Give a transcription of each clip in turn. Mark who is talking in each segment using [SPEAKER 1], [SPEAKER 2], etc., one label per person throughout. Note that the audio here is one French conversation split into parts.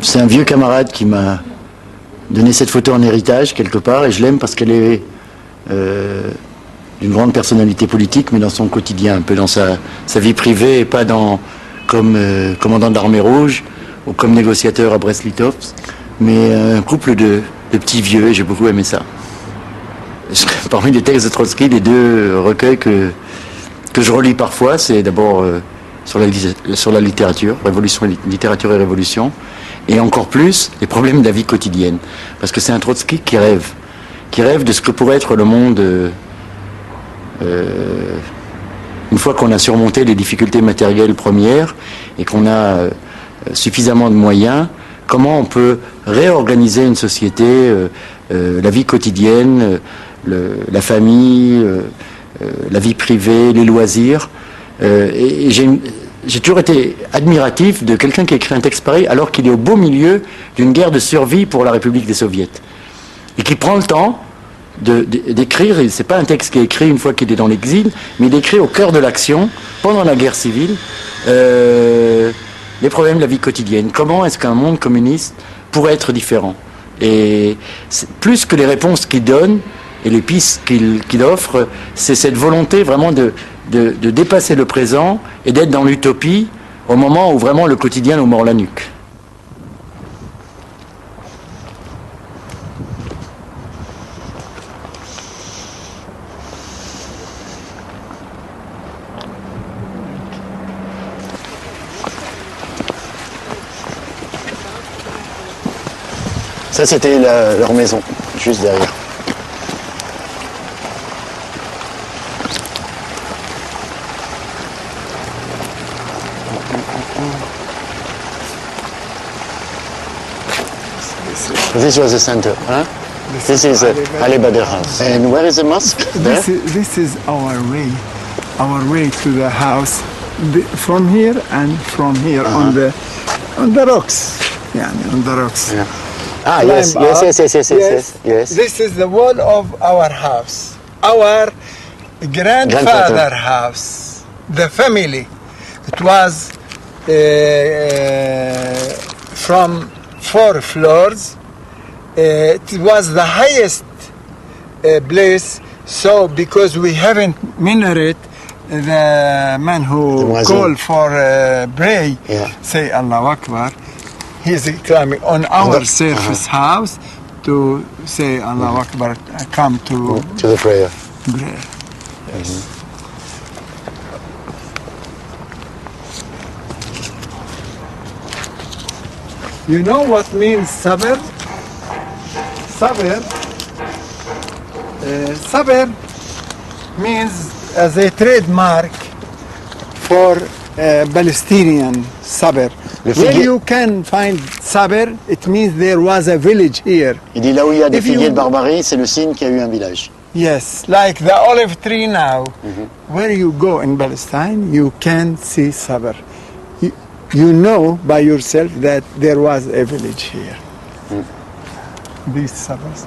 [SPEAKER 1] c'est un vieux camarade qui m'a donné cette photo en héritage quelque part, et je l'aime parce qu'elle est d'une grande personnalité politique, mais dans son quotidien, un peu dans sa vie privée, et pas comme commandant de l'armée rouge ou comme négociateur à Brest-Litovsk, mais un couple de petits vieux, et j'ai beaucoup aimé ça. Parmi les textes de Trotsky, les deux recueils que je relis parfois, c'est d'abord sur la littérature, littérature et révolution, et encore plus les problèmes de la vie quotidienne. Parce que c'est un Trotsky qui rêve de ce que pourrait être le monde une fois qu'on a surmonté les difficultés matérielles premières et qu'on a suffisamment de moyens. Comment on peut réorganiser une société, la vie quotidienne, la famille, la vie privée, les loisirs. Et j'ai toujours été admiratif de quelqu'un qui a écrit un texte pareil alors qu'il est au beau milieu d'une guerre de survie pour la République des Soviets. Et qui prend le temps d'écrire, et c'est pas un texte qui est écrit une fois qu'il est dans l'exil, mais il écrit au cœur de l'action, pendant la guerre civile, les problèmes de la vie quotidienne. Comment est-ce qu'un monde communiste pourrait être différent? Et plus que les réponses qu'il donne et les pistes qu'il offre, c'est cette volonté vraiment de dépasser le présent et d'être dans l'utopie au moment où vraiment le quotidien nous mord la nuque. Ça, c'était leur maison, juste derrière. This was the center, huh? This is Ali Badr house. And where is the mosque?
[SPEAKER 2] This is our way to the house. From here and from here on the rocks. Yeah, on the rocks.
[SPEAKER 1] Yeah. Ah, yes.
[SPEAKER 2] This is the wall of our house. Our grandfather house. The family. It was from 4 floors. It was the highest place. So because we haven't minaret, the man who called for pray, say Allahu Akbar. He's climbing on our surface house to say Allahu Akbar, come to
[SPEAKER 1] the prayer.
[SPEAKER 2] Yes. You know what means sabr? Sabr means as a trademark for Palestinian sabr. Where you can find sabr, it means there was a village here.
[SPEAKER 1] Il dit là où il y a des figuiers de barbarie, c'est le signe qu'il y a eu un village.
[SPEAKER 2] Yes, like the olive tree now. Where you go in Palestine, you can see sabr. You know by yourself that there was a village here. These sabrs.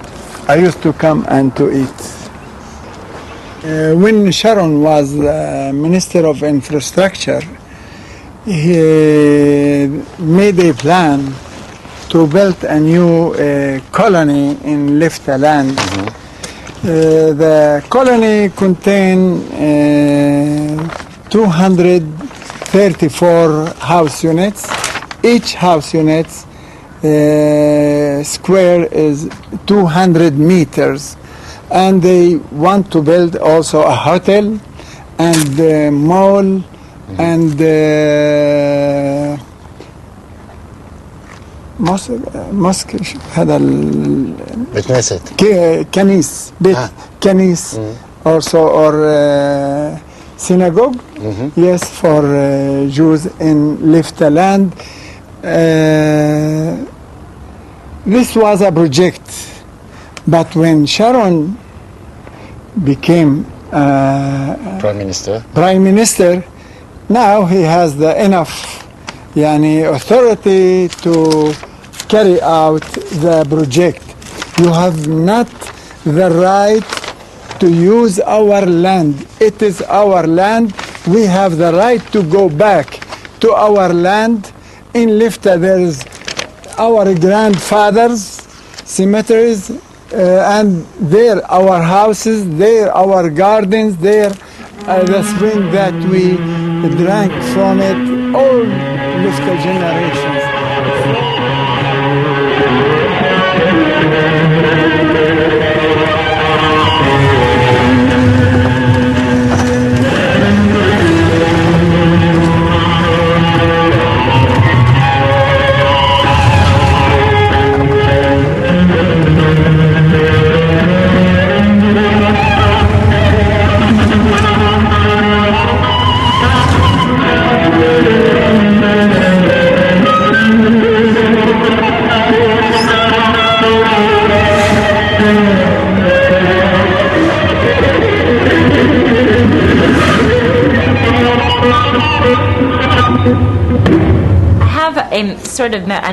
[SPEAKER 2] I used to come and to eat. When Sharon was Minister of Infrastructure, he made a plan to build a new colony in Leftaland. The colony contained 234 house units. Each house unit square is 200 meters. And they want to build also a hotel and a mall and mosque هذا كنيس بيت كنيس also or synagogue yes for Jews in Leftaland. This was a project, but when Sharon became
[SPEAKER 1] Prime
[SPEAKER 2] Minister, now he has the enough authority to carry out the project. You have not the right to use our land. It is our land. We have the right to go back to our land. In Lifta there is our grandfathers' cemeteries, and there our houses, there our gardens, there the spring that we drank from it, all political generations.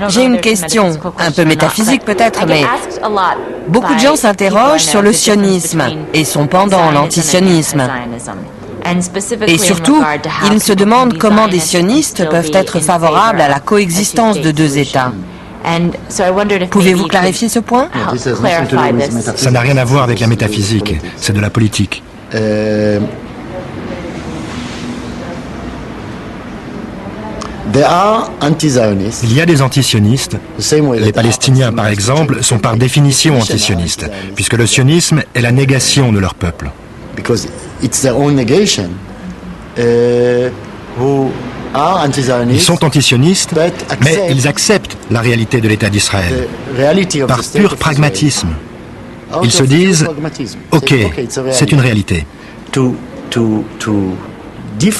[SPEAKER 3] J'ai une question, un peu métaphysique peut-être, mais beaucoup de gens s'interrogent sur le sionisme et son pendant, l'antisionisme. Et surtout, ils se demandent comment des sionistes peuvent être favorables à la coexistence de deux États. Pouvez-vous clarifier ce point?
[SPEAKER 4] Ça n'a rien à voir avec la métaphysique, c'est de la politique. Il y a des antisionistes. Les Palestiniens, par exemple, sont par définition antisionistes, puisque le sionisme est la négation de leur peuple. Ils sont antisionistes, mais ils acceptent la réalité de l'État d'Israël, par pur pragmatisme. Ils se disent « Ok, c'est une réalité ».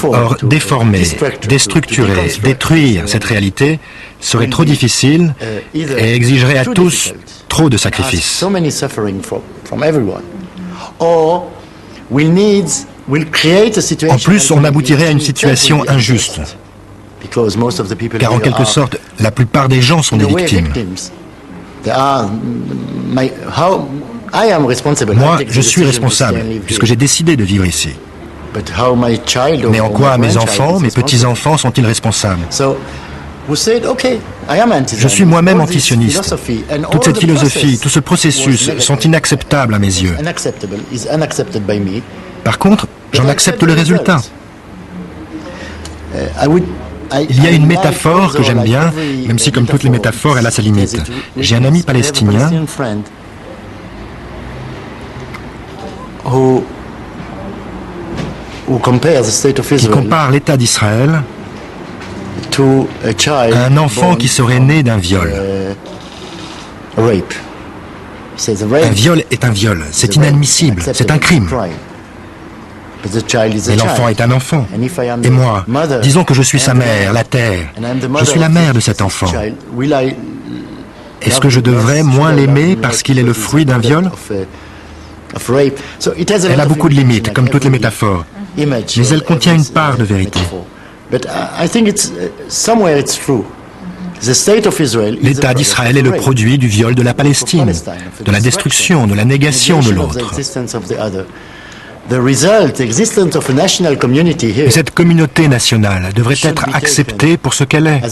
[SPEAKER 4] Or, déformer, déstructurer, détruire cette réalité serait trop difficile et exigerait à tous trop de sacrifices. En plus, on aboutirait à une situation injuste, car en quelque sorte, la plupart des gens sont des victimes. Moi, je suis responsable, puisque j'ai décidé de vivre ici. Mais en quoi mes enfants, mes petits-enfants sont-ils responsables? Je suis moi-même antisioniste. Toute cette philosophie, tout ce processus sont inacceptables à mes yeux. Par contre, j'en accepte le résultat. Il y a une métaphore que j'aime bien, même si comme toutes les métaphores, elle a sa limite. J'ai un ami palestinien qui compare l'État d'Israël à un enfant qui serait né d'un viol. Un viol est un viol, c'est inadmissible, c'est un crime. Mais l'enfant est un enfant. Et moi, disons que je suis sa mère, la terre. Je suis la mère de cet enfant. Est-ce que je devrais moins l'aimer parce qu'il est le fruit d'un viol? Elle a beaucoup de limites, comme toutes les métaphores. Mais elle contient une part de vérité. L'État d'Israël est le produit du viol de la Palestine, de la destruction, de la négation de l'autre. Et cette communauté nationale devrait être acceptée pour ce qu'elle est,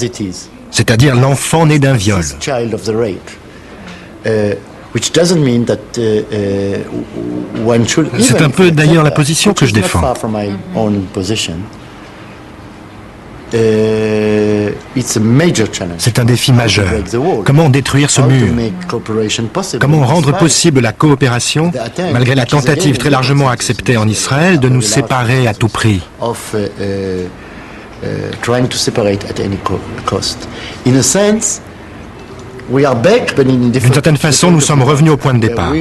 [SPEAKER 4] c'est-à-dire l'enfant né d'un viol. C'est un peu d'ailleurs la position que je défends. C'est un défi majeur. Comment détruire ce mur? Comment rendre possible la coopération, malgré la tentative très largement acceptée en Israël de nous séparer à tout prix? D'une certaine façon, nous sommes revenus au point de départ.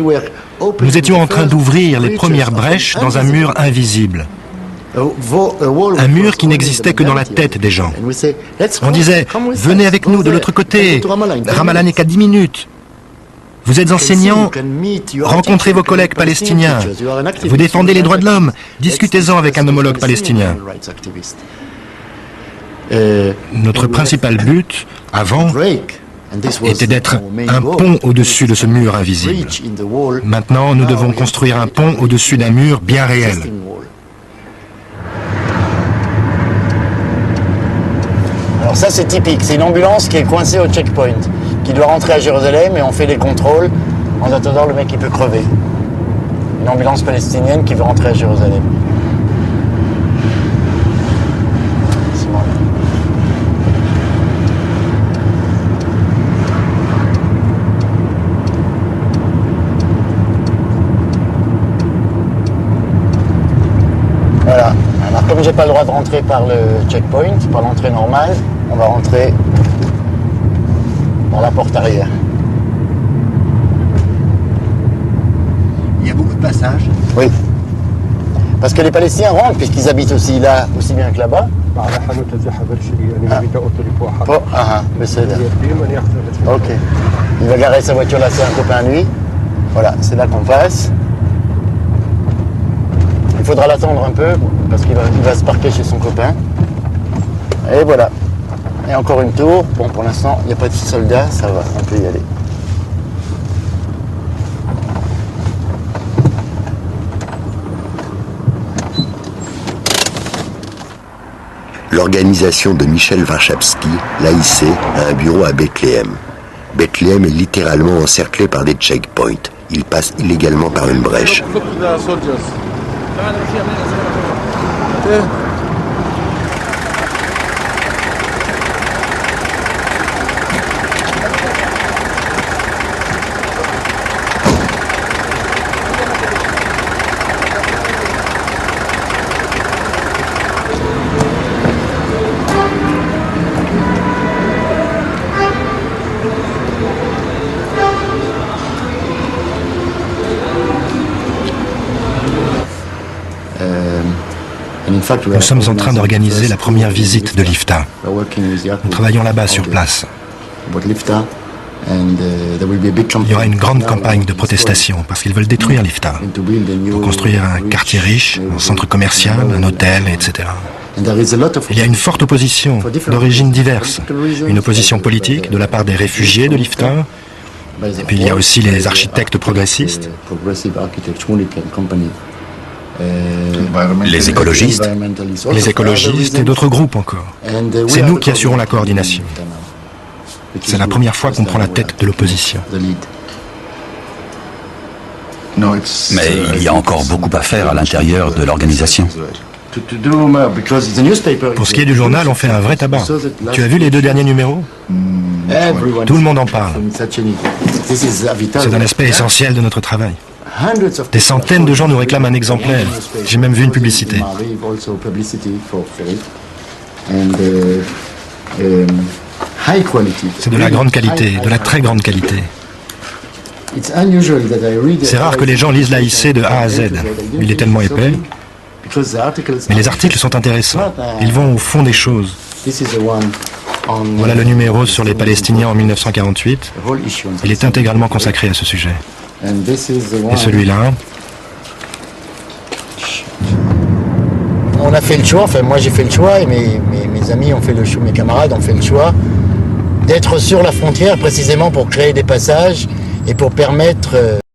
[SPEAKER 4] Nous étions en train d'ouvrir les premières brèches dans un mur invisible. Un mur qui n'existait que dans la tête des gens. On disait, venez avec nous de l'autre côté, Ramallah n'est qu'à 10 minutes. Vous êtes enseignants, rencontrez vos collègues palestiniens, vous défendez les droits de l'homme, discutez-en avec un homologue palestinien. Notre principal but, avant, était d'être un pont au-dessus de ce mur invisible. Maintenant, nous devons construire un pont au-dessus d'un mur bien réel.
[SPEAKER 1] Alors ça c'est typique, c'est une ambulance qui est coincée au checkpoint. qui doit rentrer à Jérusalem et on fait les contrôles. En attendant, le mec il peut crever. Une ambulance palestinienne qui veut rentrer à Jérusalem. Voilà. Alors comme j'ai pas le droit de rentrer par le checkpoint, par l'entrée normale, on va rentrer par la porte arrière.
[SPEAKER 5] Il y a beaucoup de passages.
[SPEAKER 1] Oui. Parce que les Palestiniens rentrent puisqu'ils habitent aussi là, aussi bien que là-bas. Ok. Il va garer sa voiture là, c'est un copain à lui. Voilà, c'est là qu'on passe. Il faudra l'attendre un peu parce qu'il va se parquer chez son copain. Et voilà. Et encore une tour. Bon, pour l'instant, il n'y a pas de soldats, ça va, on peut y aller.
[SPEAKER 6] L'organisation de Michel Warshawski, l'AIC, a un bureau à Bethléem. Bethléem est littéralement encerclé par des checkpoints. Il passe illégalement par une brèche.
[SPEAKER 4] Nous sommes en train d'organiser la première visite de l'IFTA. Nous travaillons là-bas sur place. Il y aura une grande campagne de protestation parce qu'ils veulent détruire l'IFTA pour construire un quartier riche, un centre commercial, un hôtel, etc. Il y a une forte opposition d'origines diverses. Une opposition politique de la part des réfugiés de l'IFTA. Et puis il y a aussi les architectes progressistes.
[SPEAKER 6] Les écologistes
[SPEAKER 4] et d'autres groupes encore. C'est nous qui assurons la coordination. C'est la première fois qu'on prend la tête de l'opposition.
[SPEAKER 7] Mais il y a encore beaucoup à faire à l'intérieur de l'organisation.
[SPEAKER 4] Pour ce qui est du journal, on fait un vrai tabac. Tu as vu les 2 derniers numéros? Tout le monde en parle. C'est un aspect essentiel de notre travail. Des centaines de gens nous réclament un exemplaire. J'ai même vu une publicité. C'est de la grande qualité, de la très grande qualité. C'est rare que les gens lisent l'AIC de A à Z. Il est tellement épais. Mais les articles sont intéressants. Ils vont au fond des choses. Voilà le numéro sur les Palestiniens en 1948. Il est intégralement consacré à ce sujet. Et celui-là.
[SPEAKER 1] On a fait le choix, enfin moi j'ai fait le choix et mes amis ont fait le choix, mes camarades ont fait le choix d'être sur la frontière précisément pour créer des passages et pour permettre